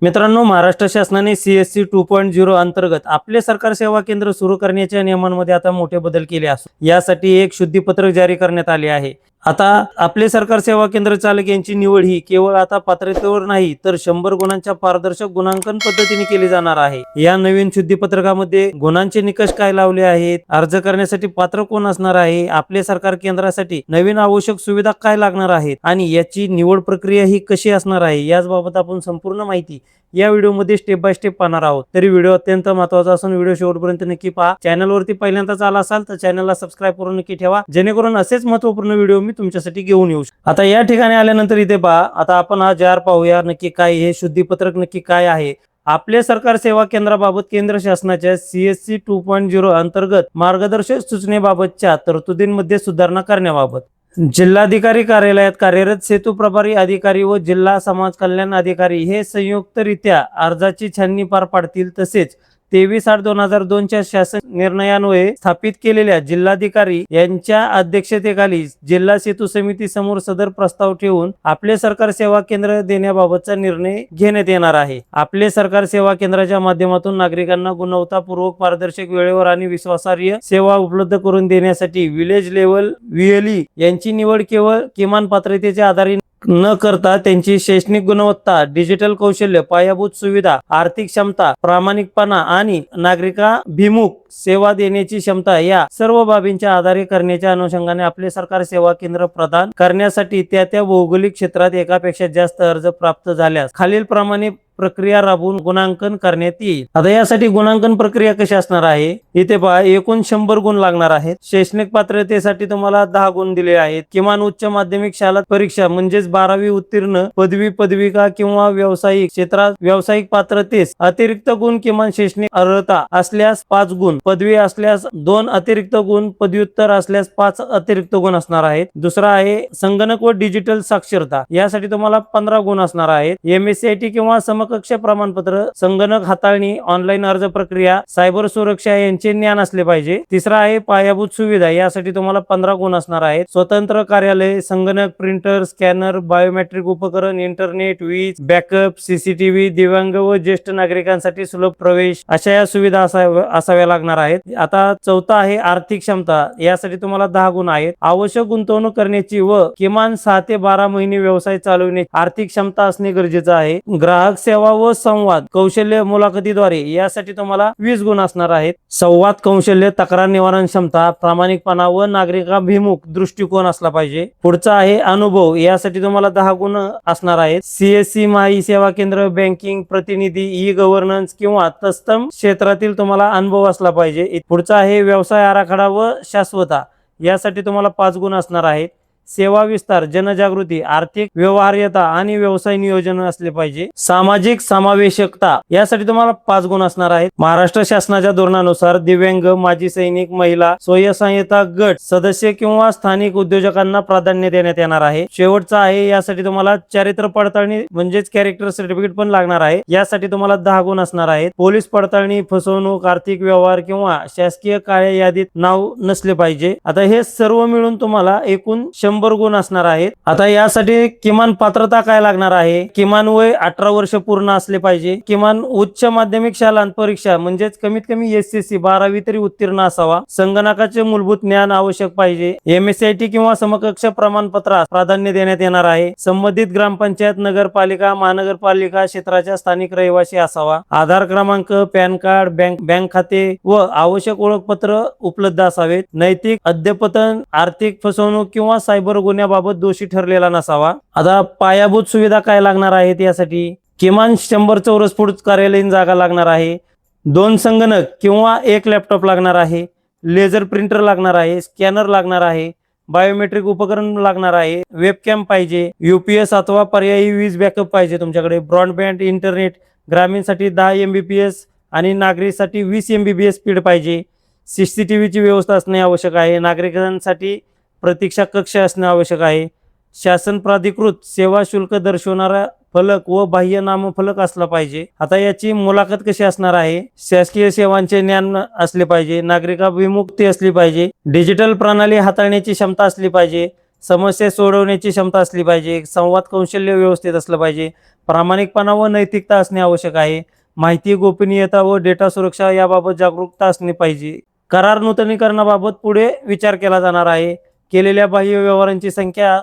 मित्रांनो, महाराष्ट्र शासनाने CSC 2.0 अंतर्गत आपले सरकार सेवा केंद्र सुरू करण्याच्या नियमांमध्ये आता मोठे बदल केले असून यासाठी एक शुद्धीपत्रक जारी करण्यात आले आहे। आता आपले सरकार सेवा केंद्र चालक यांची निवड ही केवळ आता पात्रतेवर नाही तर 100 गुणांच्या पारदर्शक गुणांकन पद्धतीने केली जाणार आहे। या नवीन शुद्धीपत्रकामध्ये गुणांचे निकष काय लावले आहेत, अर्ज करण्यासाठी पात्र कोण असणार आहे, आपले सरकार केंद्रासाठी नवीन आवश्यक सुविधा काय लागणार आहेत आणि याची निवड प्रक्रिया ही कशी असणार आहे, याबाबत आपण संपूर्ण माहिती या व्हिडिओमध्ये स्टेप बाय स्टेप पाहणार आहोत। तरी व्हिडिओ अत्यंत महत्त्वाचा असून व्हिडिओ शेवटपर्यंत नक्की पहा। चॅनलवरती पहिल्यांदाच आला असाल तर चॅनलला सबस्क्राइब करून नक्की ठेवा, जेणेकरून असेच महत्त्वपूर्ण व्हिडिओ मी तुमच्यासाठी घेऊन येऊ। आता या ठिकाणी आल्यानंतर इथे पहा, आता आपण हा जार पाहूया नक्की काय हे शुद्धीपत्रक नक्की काय आहे। आपले सरकार सेवा केंद्राबाबत केंद्र शासनाच्या CSC 2.0 अंतर्गत मार्गदर्शक सूचनेबाबतच्या तरतुदींमध्ये सुधारणा करण्याबाबत जिल्हाधिकारी कार्यालयात कार्यरत सेतू प्रभारी अधिकारी व जिल्हा समाज कल्याण अधिकारी हे संयुक्तरित्या अर्जाची छाननी पार पाडतील। तसेच 23/8/2002 च्या शासन निर्णयान्वये स्थापित केलेल्या जिल्हाधिकारी यांच्या अध्यक्षतेखाली जिल्हा सेतू समिती समोर सदर प्रस्ताव ठेवून आपले सरकार सेवा केंद्र देण्याबाबतचा निर्णय घेण्यात येणार आहे। आपले सरकार सेवा केंद्राच्या माध्यमातून नागरिकांना गुणवत्तापूर्वक, पारदर्शक, वेळेवर आणि विश्वासार्ह सेवा उपलब्ध करून देण्यासाठी विलेज लेव्हल VLE यांची निवड केवळ किमान पात्रतेच्या आधारे न करता त्यांची शैक्षणिक गुणवत्ता, डिजिटल कौशल्य, पायाभूत सुविधा, आर्थिक क्षमता, प्रामाणिकपणा आणि नागरिकाभिमुख सेवा देण्याची क्षमता या सर्व बाबींच्या आधारे करण्याच्या अनुषंगाने आपले सरकार सेवा केंद्र प्रदान करण्यासाठी त्या भौगोलिक क्षेत्रात एकापेक्षा जास्त अर्ज प्राप्त झाल्यास खालील प्रमाणे प्रक्रिया राबवून गुणांकन करण्यात येईल। आता यासाठी गुणांकन प्रक्रिया कशी असणार आहे, इथे पहा, एकूण 100 गुण लागणार आहेत। शैक्षणिक पात्रतेसाठी तुम्हाला 10 गुण दिले आहेत। किमान उच्च माध्यमिक शाळा परीक्षा म्हणजेच 12वी उत्तीर्ण, पदवी, पदविका किंवा व्यावसायिक क्षेत्रात व्यावसायिक पात्रतेस अतिरिक्त गुण, किमान शैक्षणिक अर्हता असल्यास 5 गुण, पदवी असल्यास 2 अतिरिक्त गुण, पदव्युत्तर असल्यास 5 अतिरिक्त गुण असणार आहेत। दुसरा आहे संगणक व डिजिटल साक्षरता, यासाठी तुम्हाला 15 गुण असणार आहेत। MSCIT किंवा कक्ष प्रमाणपत्र, संगणक हाताळणी, ऑनलाईन अर्ज प्रक्रिया, सायबर सुरक्षा यांचे ज्ञान असले पाहिजे। तिसरा आहे पायाभूत सुविधा, यासाठी तुम्हाला 15 गुण असणार आहेत। स्वतंत्र कार्यालय, संगणक, प्रिंटर, स्कॅनर, बायोमेट्रिक उपकरण, इंटरनेट, वीज, बॅकअप, CCTV, दिव्यांग व ज्येष्ठ नागरिकांसाठी सुलभ प्रवेश, अशा या सुविधा असाव्या लागणार आहेत। आता चौथा आहे आर्थिक क्षमता, यासाठी तुम्हाला 10 गुण आहेत। आवश्यक गुंतवणूक करण्याची व किमान 6 ते 12 महिने व्यवसाय चालवण्याची आर्थिक क्षमता असणे गरजेचे आहे। ग्राहक सेवा व संवाद कौशल्य मुलाखतीद्वारे, यासाठी तुम्हाला 20 गुण असणार आहेत। संवाद कौशल्य, तक्रार निवारण क्षमता, प्रामाणिकपणा व नागरिकाभिमुख दृष्टिकोन असला पाहिजे। पुढचा आहे अनुभव, यासाठी तुम्हाला 10 गुण असणार आहेत। CSC माई सेवा केंद्र, बँकिंग, प्रतिनिधी, ई-गव्हर्नन्स किंवा तत्सम क्षेत्रातील तुम्हाला अनुभव असला पाहिजे। पुढचा आहे व्यवसाय आराखडा व शाश्वता, यासाठी तुम्हाला 5 गुण असणार आहेत। सेवा विस्तार, जनजागृती, आर्थिक व्यवहार्यता आणि व्यवसाय नियोजन असले पाहिजे। सामाजिक समावेशकता, यासाठी तुम्हाला 5 गुण असणार आहेत। महाराष्ट्र शासनाच्या धोरणानुसार दिव्यांग, माजी सैनिक, महिला, स्वयंसहायता गट सदस्य किंवा स्थानिक उद्योजकांना प्राधान्य देण्यात येणार आहे। शेवटचा आहे, यासाठी तुम्हाला चारित्र्य पडताळणी म्हणजेच कॅरेक्टर सर्टिफिकेट पण लागणार आहे, यासाठी तुम्हाला 10 गुण असणार आहेत। पोलीस पडताळणी, फसवणूक, आर्थिक व्यवहार किंवा शासकीय काळ्या यादीत नाव नसले पाहिजे। आता हे सर्व मिळून तुम्हाला एकूण 100 गुण असणार आहेत। आता यासाठी किमान पात्रता काय लागणार आहे, किमान वय 18 वर्ष पूर्ण असले पाहिजे। किमान उच्च माध्यमिक शाळा परीक्षा म्हणजेच कमीत कमी SSC 12वी तरी उत्तीर्ण असावा। संगणकाचे मूलभूत ज्ञान आवश्यक पाहिजे। MSCIT किंवा समकक्ष प्रमाणपत्रास प्राधान्य देण्यात येणार आहे। संबंधित ग्रामपंचायत, नगरपालिका, महानगरपालिका क्षेत्राच्या स्थानिक रहिवासी असावा। आधार क्रमांक, पॅन कार्ड, बँक खाते व आवश्यक ओळखपत्र उपलब्ध असावेत। नैतिक अद्यपतन, आर्थिक फसवणूक किंवा सायबर गुन्ह्याबाबत दोषी ठरलेला नसावा। आता पायाभूत सुविधा काय लागणार आहेत, यासाठी किमान 100 चौरस फूट कार्यालयीन जागा लागणार आहे। 2 संगणक किंवा 1 लॅपटॉप लागणार आहे। लेझर प्रिंटर लागणार आहे। स्कॅनर लागणार आहे। बायोमेट्रिक उपकरण लागणार आहे। वेबकॅम पाहिजे। UPS अथवा पर्यायी वीज बॅकअप पाहिजे तुमच्याकडे। ब्रॉडबँड इंटरनेट, ग्रामीणसाठी 10 Mbps आणि नागरिकसाठी 20 Mbps स्पीड पाहिजे। CCTV ची व्यवस्था असणे आवश्यक आहे। नागरिकांसाठी प्रतीक्षा कक्ष असणे आवश्यक आहे। शासन प्राधिकृत सेवा शुल्क दर्शवणारा फलक व बाह्य नामफलक असला पाहिजे। आता याची मुलाखत कशी असणार आहे, शासकीय सेवांचे ज्ञान असले पाहिजे, नागरिकाभिमुखती असली पाहिजे, डिजिटल प्रणाली हाताळण्याची क्षमता असली पाहिजे, समस्या सोडवण्याची क्षमता असली पाहिजे, संवाद कौशल्य व्यवस्थित असलं पाहिजे, प्रामाणिकपणा व नैतिकता असणे आवश्यक आहे. माहिती गोपनीयता व डेटा सुरक्षा याबाबत जागरूकता असणे पाहिजे. करार नूतनीकरणाबाबत पुढे विचार केला जाणार आहे. केलेल्या बाह्य व्यवहारांची संख्या,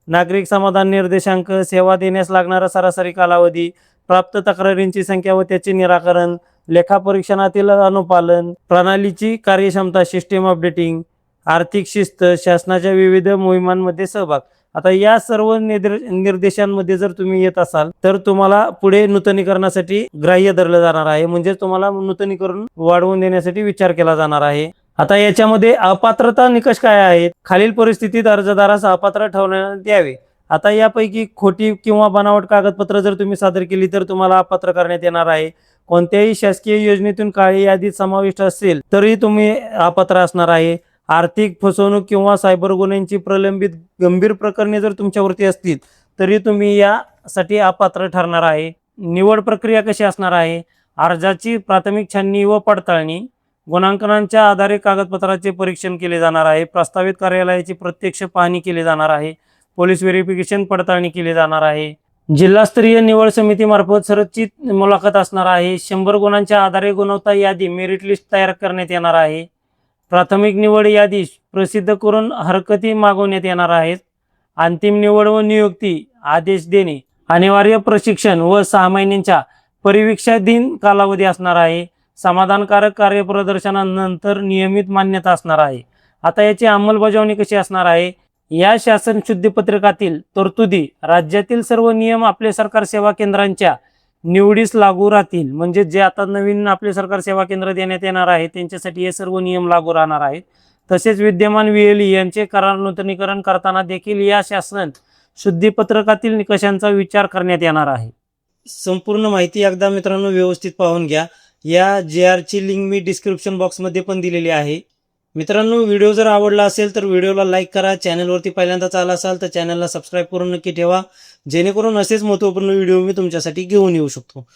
नागरिक समाधान निर्देशांक, सेवा देण्यास लागणारा सरासरी कालावधी, प्राप्त तक्रारींची संख्या व त्याचे निराकरण, लेखापरीक्षणातील अनुपालन, प्रणालीची कार्यक्षमता, सिस्टीम अपडेटिंग, आर्थिक शिस्त, शासनाच्या विविध मोहिमांमध्ये सहभाग. आता या सर्व निर्देशांमध्ये जर तुम्ही येत असाल तर तुम्हाला पुढे नूतनीकरणासाठी ग्राह्य धरलं जाणार आहे. म्हणजे तुम्हाला नूतनीकरण वाढवून देण्यासाठी विचार केला जाणार आहे. आता याच्यामध्ये अपात्रता निकष काय आहेत? खालील परिस्थितीत अर्जदारास अपात्र ठरवण्यात यावे. आता यापैकी खोटी किंवा बनावट कागदपत्र जर तुम्ही सादर केली तर तुम्हाला अपात्र करण्यात येणार आहे. कोणत्याही शासकीय योजनेतून काळी यादीत समाविष्ट असेल तरी तुम्ही अपात्र असणार आहे. आर्थिक फसवणूक किंवा सायबर गुन्ह्यांची प्रलंबित गंभीर प्रकरणे जर तुमच्यावरती असतील तरी तुम्ही यासाठी अपात्र ठरणार आहे. निवड प्रक्रिया कशी असणार आहे? अर्जाची प्राथमिक छाननी व पडताळणी, गुणांकनांच्या आधारे कागदपत्राचे परीक्षण केले जाणार आहे. प्रस्तावित कार्यालयाची प्रत्यक्ष पाहणी केली जाणार आहे. पोलीस व्हेरिफिकेशन पडताळणी केली जाणार आहे. जिल्हास्तरीय निवड समितीमार्फत संरचित मुलाखत असणार आहे. 100 गुणांच्या आधारे गुणवत्ता यादी मेरिट लिस्ट तयार करण्यात येणार आहे. प्राथमिक निवड यादी प्रसिद्ध करून हरकती मागवण्यात येणार आहेत. अंतिम निवड व नियुक्ती आदेश देणे, अनिवार्य प्रशिक्षण व 6 महिन्यांच्या परिवीक्षाधीन कालावधी असणार आहे. समाधानकारक कार्यप्रदर्शनानंतर नियमित मान्यता असणार आहे. आता याची अंमलबजावणी कशी असणार आहे? या शासन शुद्धीपत्रकातील तरतुदी राज्यातील सर्व नियम आपले सरकार सेवा केंद्रांच्या निवडीस लागू राहतील. म्हणजे जे आता नवीन आपले सरकार सेवा केंद्र देण्यात येणार आहे त्यांच्यासाठी हे सर्व नियम लागू राहणार आहेत. तसेच विद्यमान VLE यांचे करार नूतनीकरण करताना देखील या शासन शुद्धीपत्रकातील निकषांचा विचार करण्यात येणार आहे. संपूर्ण माहिती एकदा मित्रांनो व्यवस्थित पाहून घ्या. या JR ची लिंक मी डिस्क्रिप्शन बॉक्समध्ये पण दिलेली आहे. मित्रांनो, व्हिडिओ जर आवडला असेल तर व्हिडिओला लाईक करा. चॅनलवरती पहिल्यांदाच आला असाल तर चॅनलला सबस्क्राईब करून नक्की ठेवा, जेणेकरून असेच महत्त्वपूर्ण व्हिडिओ मी तुमच्यासाठी घेऊन येऊ शकतो.